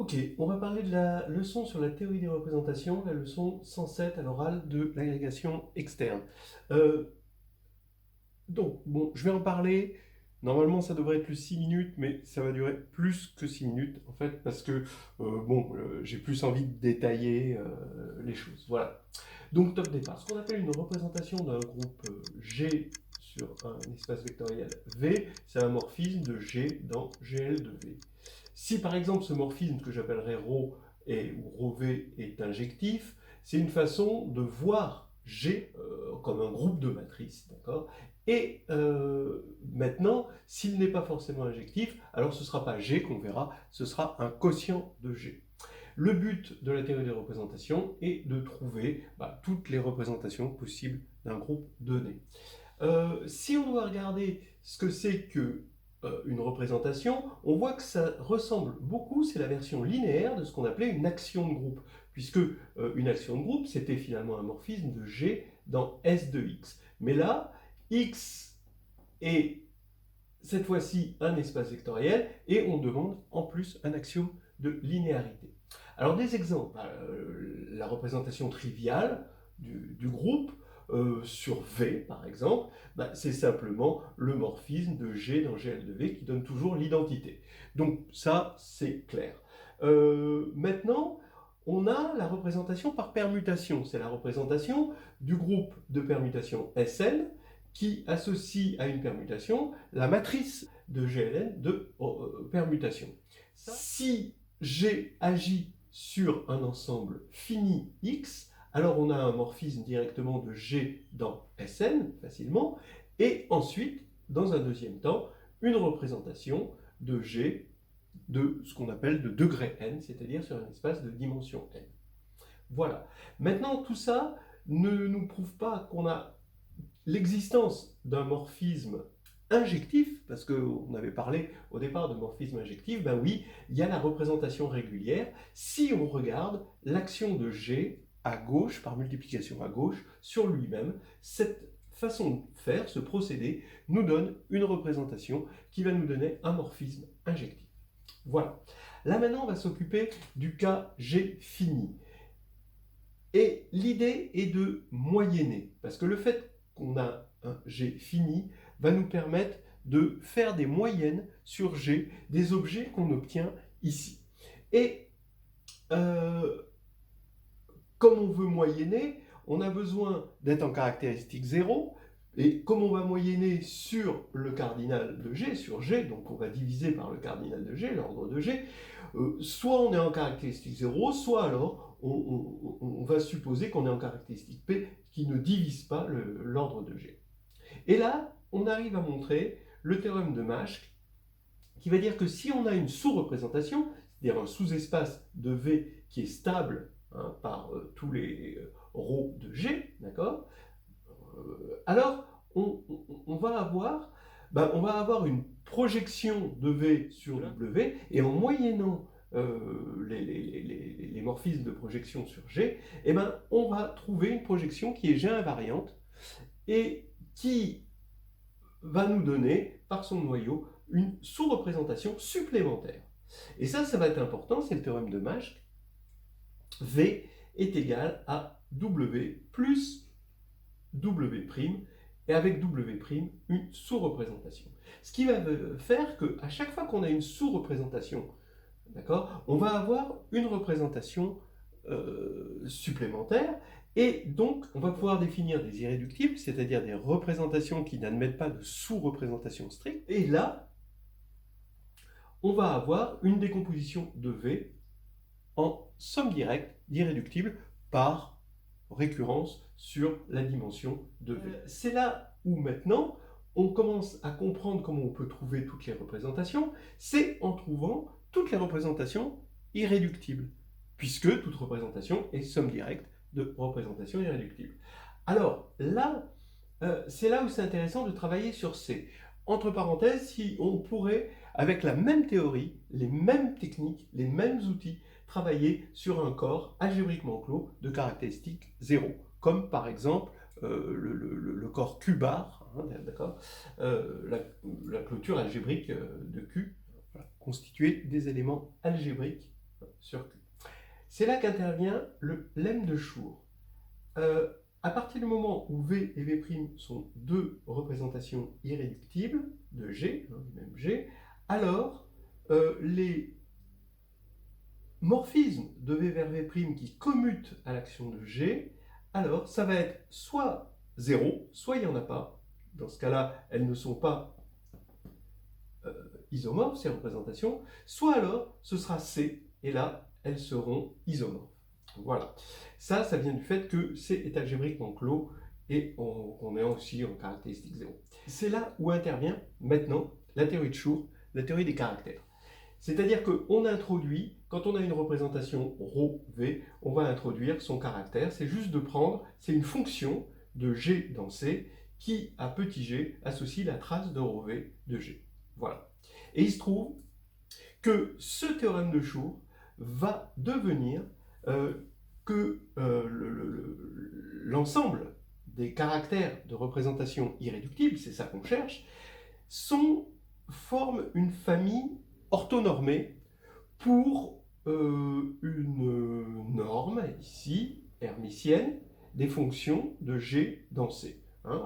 Ok, on va parler de la leçon sur la théorie des représentations, la leçon 107 à l'oral de l'agrégation externe. Euh, je vais en parler. Normalement, ça devrait être le 6 minutes, mais ça va durer plus que 6 minutes, en fait, parce que, j'ai plus envie de détailler les choses. Voilà. Donc, top départ. Ce qu'on appelle une représentation d'un groupe G sur un espace vectoriel V, c'est un morphisme de G dans GL de V. Si par exemple ce morphisme que j'appellerais ρ ou ρv est injectif, c'est une façon de voir G comme un groupe de matrices, d'accord? Et maintenant, s'il n'est pas forcément injectif, alors ce ne sera pas G qu'on verra, ce sera un quotient de G. Le but de la théorie des représentations est de trouver toutes les représentations possibles d'un groupe donné. Si on doit regarder ce que c'est que une représentation, on voit que ça ressemble beaucoup, c'est la version linéaire de ce qu'on appelait une action de groupe, puisque une action de groupe, c'était finalement un morphisme de G dans S de X. Mais là, X est cette fois-ci un espace vectoriel, et on demande en plus un axiome de linéarité. Alors des exemples, la représentation triviale du groupe, sur V par exemple, c'est simplement le morphisme de G dans GL de V qui donne toujours l'identité. Donc ça, c'est clair. Maintenant, on a la représentation par permutation. C'est la représentation du groupe de permutation Sn qui associe à une permutation la matrice de GLN de permutation. Si G agit sur un ensemble fini X, alors on a un morphisme directement de G dans Sn, facilement, et ensuite, dans un deuxième temps, une représentation de G de ce qu'on appelle de degré n, c'est-à-dire sur un espace de dimension n. Voilà. Maintenant, tout ça ne nous prouve pas qu'on a l'existence d'un morphisme injectif, parce qu'on avait parlé au départ de morphisme injectif, ben oui, il y a la représentation régulière si on regarde l'action de G à gauche, par multiplication à gauche, sur lui-même. Cette façon de faire, ce procédé, nous donne une représentation qui va nous donner un morphisme injectif. Voilà. Là maintenant, on va s'occuper du cas G fini. Et l'idée est de moyenner, parce que le fait qu'on a un G fini va nous permettre de faire des moyennes sur G des objets qu'on obtient ici. Et comme on veut moyenner, on a besoin d'être en caractéristique 0, et comme on va moyenner sur le cardinal de G, sur G, donc on va diviser par le cardinal de G, l'ordre de G, soit on est en caractéristique 0, soit alors on va supposer qu'on est en caractéristique P qui ne divise pas l'ordre de G. Et là, on arrive à montrer le théorème de Maschke, qui va dire que si on a une sous-représentation, c'est-à-dire un sous-espace de V qui est stable par tous les ρ de G, d'accord, alors on va avoir une projection de V sur W, et en moyennant les morphismes de projection sur G, on va trouver une projection qui est G invariante et qui va nous donner, par son noyau, une sous-représentation supplémentaire. Et ça va être important, c'est le théorème de Maschke. V est égal à W plus W', et avec W', une sous-représentation. Ce qui va faire qu'à chaque fois qu'on a une sous-représentation, d'accord, on va avoir une représentation supplémentaire, et donc on va pouvoir définir des irréductibles, c'est-à-dire des représentations qui n'admettent pas de sous-représentation stricte, et là, on va avoir une décomposition de V en somme directe d'irréductibles par récurrence sur la dimension de V. C'est là où maintenant on commence à comprendre comment on peut trouver toutes les représentations, c'est en trouvant toutes les représentations irréductibles, puisque toute représentation est somme directe de représentations irréductibles. Alors là, c'est là où c'est intéressant de travailler sur C. Entre parenthèses, si on pourrait, avec la même théorie, les mêmes techniques, les mêmes outils, travailler sur un corps algébriquement clos de caractéristique 0, comme par exemple le corps Q-bar, d'accord, la clôture algébrique de Q, voilà, constituée des éléments algébriques sur Q. C'est là qu'intervient le lemme de Schur. À partir du moment où V et V' sont deux représentations irréductibles de G, du même G, alors les morphismes de V vers V' qui commutent à l'action de G, alors ça va être soit 0, soit il n'y en a pas. Dans ce cas-là, elles ne sont pas isomorphes, ces représentations, soit alors ce sera C, et là, elles seront isomorphes. Voilà. Ça vient du fait que c'est est algébriquement clos et on est aussi en caractéristique 0. C'est là où intervient maintenant la théorie de Schur, la théorie des caractères. C'est-à-dire qu'on introduit, quand on a une représentation ρV, on va introduire son caractère. C'est juste de prendre, c'est une fonction de G dans C qui, à petit g, associe la trace de ρV de G. Voilà. Et il se trouve que ce théorème de Schur va devenir que l'ensemble des caractères de représentation irréductible, c'est ça qu'on cherche, forment une famille orthonormée pour une norme, ici, hermitienne, des fonctions de G dans C. Hein,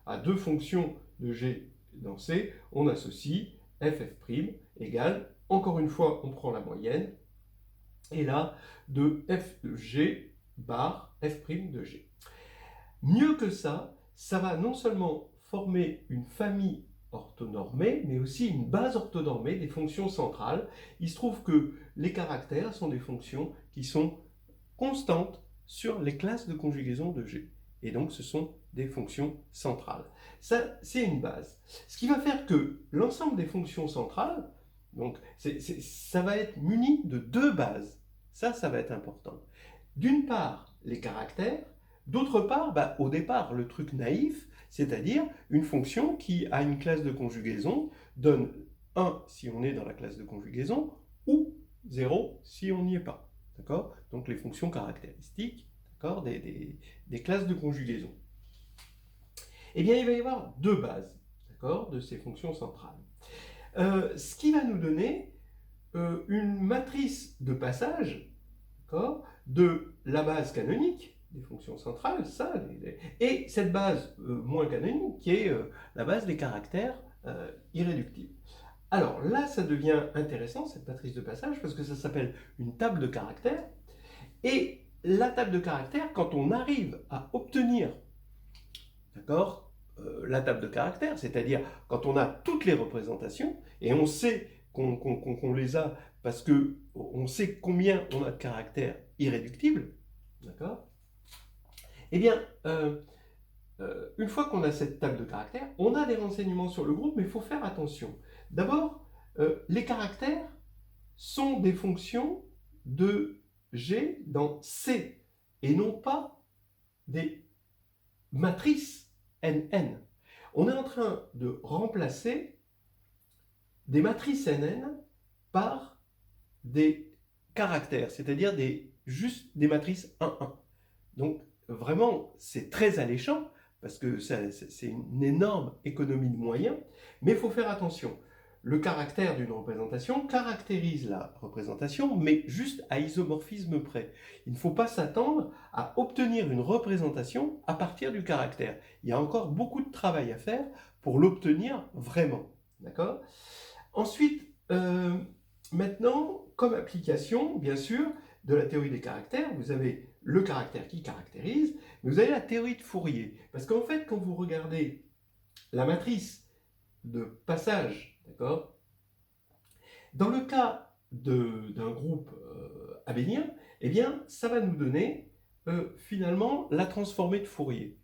à deux fonctions de G dans C, on associe ff' égale, encore une fois, on prend la moyenne, et là, de f de G bar f' de G. Mieux que ça va non seulement former une famille orthonormée, mais aussi une base orthonormée des fonctions centrales. Il se trouve que les caractères sont des fonctions qui sont constantes sur les classes de conjugaison de G. Et donc, ce sont des fonctions centrales. Ça, c'est une base. Ce qui va faire que l'ensemble des fonctions centrales, donc, ça va être muni de deux bases. Ça va être important. D'une part, les caractères. D'autre part, au départ, le truc naïf, c'est-à-dire une fonction qui a une classe de conjugaison, donne 1 si on est dans la classe de conjugaison, ou 0 si on n'y est pas. D'accord ? Donc les fonctions caractéristiques, d'accord, des classes de conjugaison. Eh bien, il va y avoir deux bases, d'accord, de ces fonctions centrales. Ce qui va nous donner une matrice de passage, d'accord, de la base canonique, des fonctions centrales, et cette base moins canonique qui est la base des caractères irréductibles. Alors là, ça devient intéressant, cette matrice de passage, parce que ça s'appelle une table de caractères, et la table de caractères, quand on arrive à obtenir, d'accord, la table de caractères, c'est-à-dire quand on a toutes les représentations, et on sait qu'on les a parce qu'on sait combien on a de caractères irréductibles, d'accord. Eh bien, une fois qu'on a cette table de caractères, on a des renseignements sur le groupe, mais il faut faire attention. D'abord, les caractères sont des fonctions de G dans C, et non pas des matrices NN. On est en train de remplacer des matrices NN par des caractères, c'est-à-dire juste des matrices 1-1. Donc, vraiment, c'est très alléchant, parce que c'est une énorme économie de moyens, mais il faut faire attention. Le caractère d'une représentation caractérise la représentation, mais juste à isomorphisme près. Il ne faut pas s'attendre à obtenir une représentation à partir du caractère. Il y a encore beaucoup de travail à faire pour l'obtenir vraiment. D'accord ? Ensuite, maintenant, comme application, bien sûr, de la théorie des caractères, vous avez le caractère qui caractérise, mais vous avez la théorie de Fourier. Parce qu'en fait, quand vous regardez la matrice de passage, d'accord, dans le cas d'un groupe abélien, eh bien, ça va nous donner finalement la transformée de Fourier.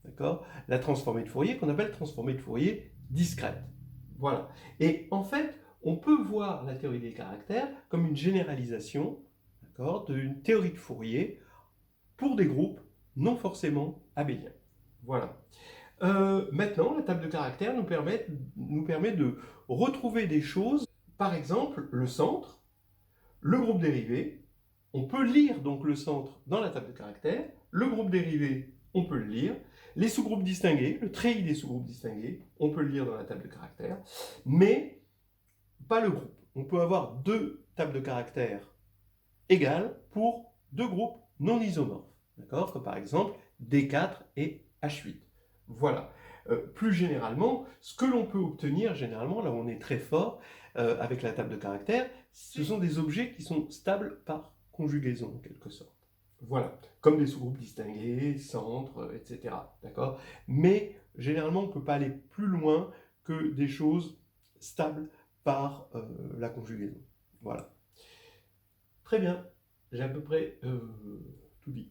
D'accord ? La transformée de Fourier qu'on appelle transformée de Fourier discrète. Voilà. Et en fait, on peut voir la théorie des caractères comme une généralisation, d'accord, d'une théorie de Fourier pour des groupes non forcément abéliens. Voilà. Maintenant, la table de caractères nous permet de retrouver des choses, par exemple le centre, le groupe dérivé. On peut lire donc le centre dans la table de caractères, le groupe dérivé, on peut le lire, les sous-groupes distingués, le treillis des sous-groupes distingués, on peut le lire dans la table de caractères, mais pas le groupe. On peut avoir deux tables de caractères égale pour deux groupes non isomorphes, d'accord? Comme par exemple D4 et H8. Voilà. Plus généralement, ce que l'on peut obtenir, généralement, là où on est très fort avec la table de caractères, ce sont des objets qui sont stables par conjugaison, en quelque sorte. Voilà, comme des sous-groupes distingués, centres, etc. D'accord? Mais généralement, on ne peut pas aller plus loin que des choses stables par la conjugaison. Voilà. Très bien, j'ai à peu près tout dit.